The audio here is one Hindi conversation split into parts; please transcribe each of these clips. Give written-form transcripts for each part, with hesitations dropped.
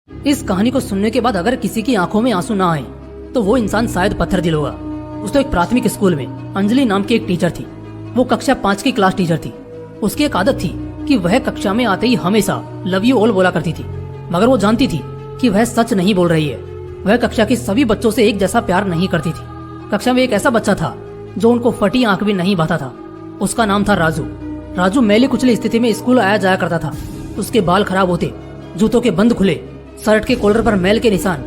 इस कहानी को सुनने के बाद अगर किसी की आंखों में आंसू ना आए तो वो इंसान शायद पत्थर दिल होगा। दोस्तों, एक प्राथमिक स्कूल में अंजलि नाम की एक टीचर थी। वो कक्षा 5 की क्लास टीचर थी। उसकी एक आदत थी कि वह कक्षा में आते ही हमेशा लव यू ऑल बोला करती थी, मगर वो जानती थी कि वह सच नहीं बोल रही है। वह कक्षा के सभी बच्चों से एक जैसा प्यार नहीं करती थी। कक्षा में एक ऐसा बच्चा था जो उनको फटी आंख भी नहीं भाता था। उसका नाम था राजू। राजू मैली कुचली स्थिति में स्कूल आया जाया करता था। उसके बाल खराब होते, जूतों के बंद खुले, शर्ट के कॉलर पर मैल के निशान।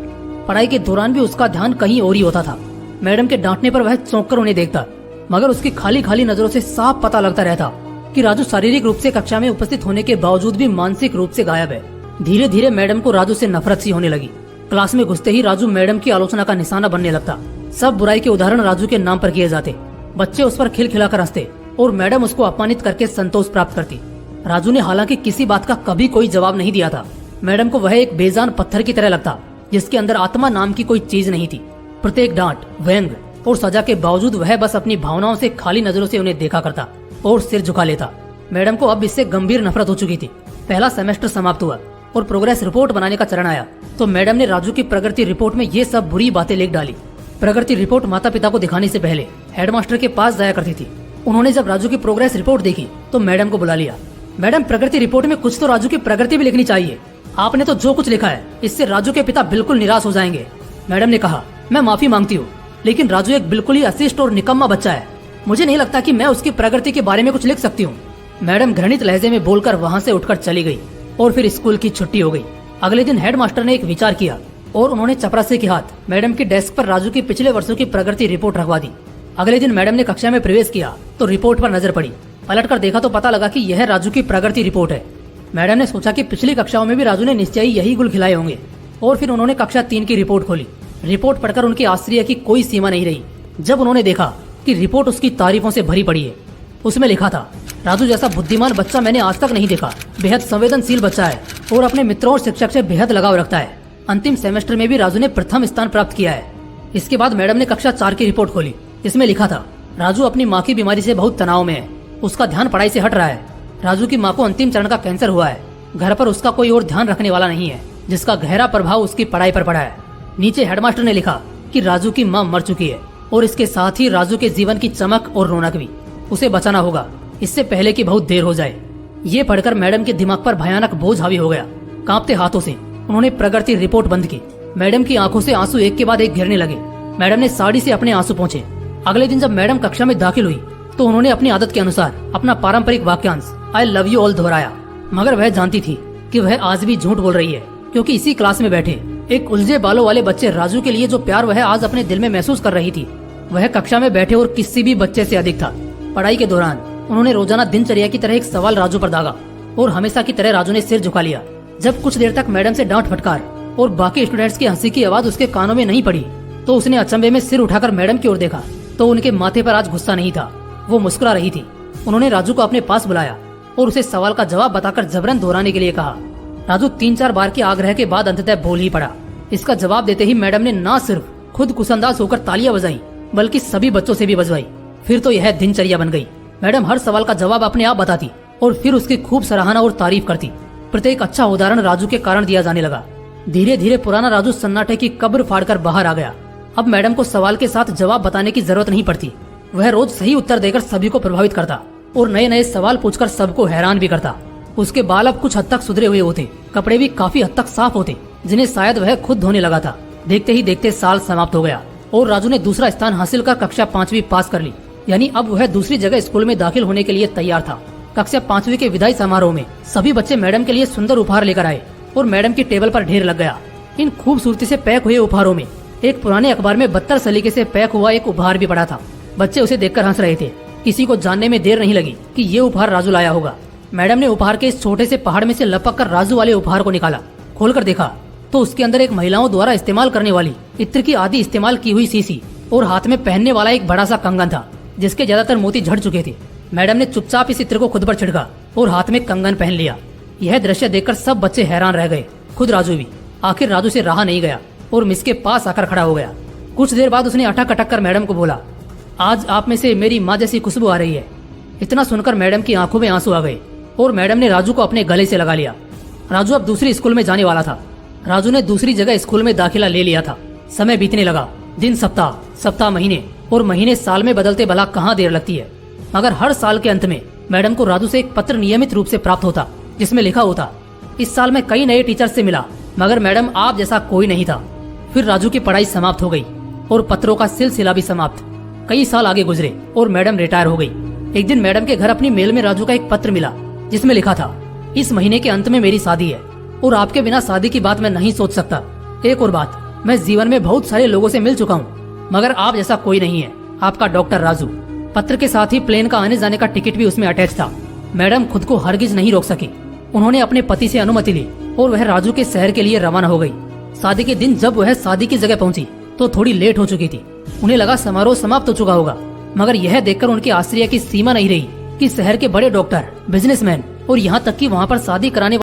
पढ़ाई के दौरान भी उसका ध्यान कहीं और ही होता था। मैडम के डांटने पर वह चौंक कर उन्हें देखता, मगर उसकी खाली खाली नजरों से साफ पता लगता रहता कि राजू शारीरिक रूप से कक्षा में उपस्थित होने के बावजूद भी मानसिक रूप से गायब है। धीरे धीरे मैडम को राजू से नफरत सी होने लगी। क्लास में घुसते ही राजू मैडम की आलोचना का निशाना बनने लगता। सब बुराई के उदाहरण राजू के नाम पर किए जाते। बच्चे उस पर खिलखिलाकर हंसते और मैडम उसको अपमानित करके संतोष प्राप्त करती। राजू ने हालांकि किसी बात का कभी कोई जवाब नहीं दिया था। मैडम को वह एक बेजान पत्थर की तरह लगता जिसके अंदर आत्मा नाम की कोई चीज नहीं थी। प्रत्येक डांट, व्यंग और सजा के बावजूद वह बस अपनी भावनाओं से खाली नजरों से उन्हें देखा करता और सिर झुका लेता। मैडम को अब इससे गंभीर नफरत हो चुकी थी। पहला सेमेस्टर समाप्त हुआ और प्रोग्रेस रिपोर्ट बनाने का चरण आया तो मैडम ने राजू की प्रगति रिपोर्ट में ये सब बुरी बातें लिख डाली। प्रगति रिपोर्ट माता पिता को दिखाने से पहले हेडमास्टर के पास जाया करती थी। उन्होंने जब राजू की प्रोग्रेस रिपोर्ट देखी तो मैडम को बुला लिया। मैडम, प्रगति रिपोर्ट में कुछ तो राजू की प्रगति भी लिखनी चाहिए। आपने तो जो कुछ लिखा है इससे राजू के पिता बिल्कुल निराश हो जाएंगे। मैडम ने कहा, मैं माफी मांगती हूँ, लेकिन राजू एक बिल्कुल ही अशिष्ट और निकम्मा बच्चा है। मुझे नहीं लगता कि मैं उसकी प्रगति के बारे में कुछ लिख सकती हूँ। मैडम घृणित लहजे में बोलकर वहाँ से उठकर चली गई और फिर स्कूल की छुट्टी हो गई। अगले दिन हेडमास्टर ने एक विचार किया और उन्होंने चपरासी के हाथ मैडम की डेस्क पर राजू की पिछले वर्षों की प्रगति रिपोर्ट रखवा दी। अगले दिन मैडम ने कक्षा में प्रवेश किया तो रिपोर्ट पर नजर पड़ी। पलटकर देखा तो पता लगा कि यह राजू की प्रगति रिपोर्ट है। मैडम ने सोचा कि पिछली कक्षाओं में भी राजू ने निश्चय ही यही गुल खिलाए होंगे और फिर उन्होंने कक्षा 3 की रिपोर्ट खोली। रिपोर्ट पढ़कर उनके आश्चर्य की कोई सीमा नहीं रही जब उन्होंने देखा कि रिपोर्ट उसकी तारीफों से भरी पड़ी है। उसमें लिखा था, राजू जैसा बुद्धिमान बच्चा मैंने आज तक नहीं देखा। बेहद संवेदनशील बच्चा है और अपने मित्रों और शिक्षक से बेहद लगाव रखता है। अंतिम सेमेस्टर में भी राजू ने प्रथम स्थान प्राप्त किया है। इसके बाद मैडम ने कक्षा 4 की रिपोर्ट खोली। इसमें लिखा था, राजू अपनी माँ की बीमारी से बहुत तनाव में है। उसका ध्यान पढ़ाई से हट रहा है। राजू की माँ को अंतिम चरण का कैंसर हुआ है। घर पर उसका कोई और ध्यान रखने वाला नहीं है, जिसका गहरा प्रभाव उसकी पढ़ाई पर पड़ा है। नीचे हेडमास्टर ने लिखा कि राजू की माँ मर चुकी है और इसके साथ ही राजू के जीवन की चमक और रौनक भी। उसे बचाना होगा इससे पहले कि बहुत देर हो जाए। ये पढ़कर मैडम के दिमाग पर भयानक बोझ हावी हो गया। कांपते हाथों से उन्होंने प्रगति रिपोर्ट बंद की। मैडम की आंखों से आंसू एक के बाद एक गिरने लगे। मैडम ने साड़ी से अपने आंसू पोंछे। अगले दिन जब मैडम कक्षा में दाखिल हुई तो उन्होंने अपनी आदत के अनुसार अपना पारंपरिक वाक्यांश आई लव यू ऑल दोहराया, मगर वह जानती थी कि वह आज भी झूठ बोल रही है, क्योंकि इसी क्लास में बैठे एक उलझे बालों वाले बच्चे राजू के लिए जो प्यार वह आज अपने दिल में महसूस कर रही थी वह कक्षा में बैठे और किसी भी बच्चे से अधिक था। पढ़ाई के दौरान उन्होंने रोजाना दिनचर्या की तरह एक सवाल राजू पर दागा और हमेशा की तरह राजू ने सिर झुका लिया। जब कुछ देर तक मैडम से डांट फटकार और बाकी स्टूडेंट्स की हंसी की आवाज उसके कानों में नहीं पड़ी तो उसने अचंभे में सिर उठाकर मैडम की ओर देखा तो उनके माथे पर आज गुस्सा नहीं था, वो मुस्कुरा रही थी। उन्होंने राजू को अपने पास बुलाया और उसे सवाल का जवाब बताकर जबरन दोहराने के लिए कहा। राजू 3-4 बार के आग्रह के बाद अंततः बोल ही पड़ा। इसका जवाब देते ही मैडम ने न सिर्फ खुद कुसंदाज होकर तालियां बजाई बल्कि सभी बच्चों से भी बजवाई। फिर तो यह दिनचर्या बन गई। मैडम हर सवाल का जवाब अपने आप बताती और फिर उसकी खूब सराहना और तारीफ करती। प्रत्येक अच्छा उदाहरण राजू के कारण दिया जाने लगा। धीरे धीरे पुराना राजू सन्नाटे की कब्र फाड़कर बाहर आ गया। अब मैडम को सवाल के साथ जवाब बताने की जरूरत नहीं पड़ती। वह रोज सही उत्तर देकर सभी को प्रभावित करता और नए नए सवाल पूछकर सबको हैरान भी करता। उसके बाल अब कुछ हद तक सुधरे हुए होते, कपड़े भी काफी हद तक साफ होते, जिन्हें शायद वह खुद धोने लगा था। देखते ही देखते साल समाप्त हो गया और राजू ने दूसरा स्थान हासिल कर कक्षा 5वीं पास कर ली। यानी अब वह दूसरी जगह स्कूल में दाखिल होने के लिए तैयार था। कक्षा 5वीं के विदाई समारोह में सभी बच्चे मैडम के लिए सुंदर उपहार लेकर आए और मैडम की टेबल पर ढेर लग गया। इन खूबसूरती से पैक हुए उपहारों में एक पुराने अखबार में 72 सलीके से पैक हुआ एक उपहार भी पड़ा था। बच्चे उसे देखकर हंस रहे थे। किसी को जानने में देर नहीं लगी कि ये उपहार राजू लाया होगा। मैडम ने उपहार के इस छोटे से पहाड़ में से लपक कर राजू वाले उपहार को निकाला। खोलकर देखा तो उसके अंदर एक महिलाओं द्वारा इस्तेमाल करने वाली इत्र की आदि इस्तेमाल की हुई शीशी और हाथ में पहनने वाला एक बड़ा सा कंगन था जिसके ज्यादातर मोती झड़ चुके थे। मैडम ने चुपचाप इस इत्र को खुद पर छिड़का और हाथ में कंगन पहन लिया। यह दृश्य देखकर सब बच्चे हैरान रह गए, खुद राजू भी। आखिर राजू से रहा नहीं गया और मिस के पास आकर खड़ा हो गया। कुछ देर बाद उसने अटक अटक कर मैडम को बोला, आज आप में से मेरी माँ जैसी खुशबू आ रही है। इतना सुनकर मैडम की आंखों में आंसू आ गए और मैडम ने राजू को अपने गले से लगा लिया। राजू अब दूसरी स्कूल में जाने वाला था राजू ने दूसरी जगह स्कूल में दाखिला ले लिया था। समय बीतने लगा। दिन सप्ताह, सप्ताह महीने और महीने साल में बदलते भला कहाँ देर लगती है। मगर हर साल के अंत में मैडम को राजू से एक पत्र नियमित रूप से प्राप्त होता, जिसमें लिखा होता, इस साल मैं कई नए टीचर से मिला मगर मैडम आप जैसा कोई नहीं था। फिर राजू की पढ़ाई समाप्त हो गई और पत्रों का सिलसिला भी समाप्त। कई साल आगे गुजरे और मैडम रिटायर हो गई। एक दिन मैडम के घर अपनी मेल में राजू का एक पत्र मिला, जिसमें लिखा था, इस महीने के अंत में मेरी शादी है और आपके बिना शादी की बात मैं नहीं सोच सकता। एक और बात, मैं जीवन में बहुत सारे लोगों से मिल चुका हूँ मगर आप जैसा कोई नहीं है। आपका डॉक्टर राजू। पत्र के साथ ही प्लेन का आने जाने का टिकट भी उसमें अटैच था। मैडम खुद को हरगिज नहीं रोक सकी। उन्होंने अपने पति से अनुमति ली और वह राजू के शहर के लिए रवाना हो गई। शादी के दिन जब वह शादी की जगह पहुंची तो थोड़ी लेट हो चुकी थी। उन्हें लगा समारोह समाप्त हो चुका होगा, मगर यह देखकर उनके आश्चर्य की सीमा नहीं रही कि शहर के बड़े डॉक्टर, बिजनेसमैन और यहाँ तक कि वहाँ पर शादी कराने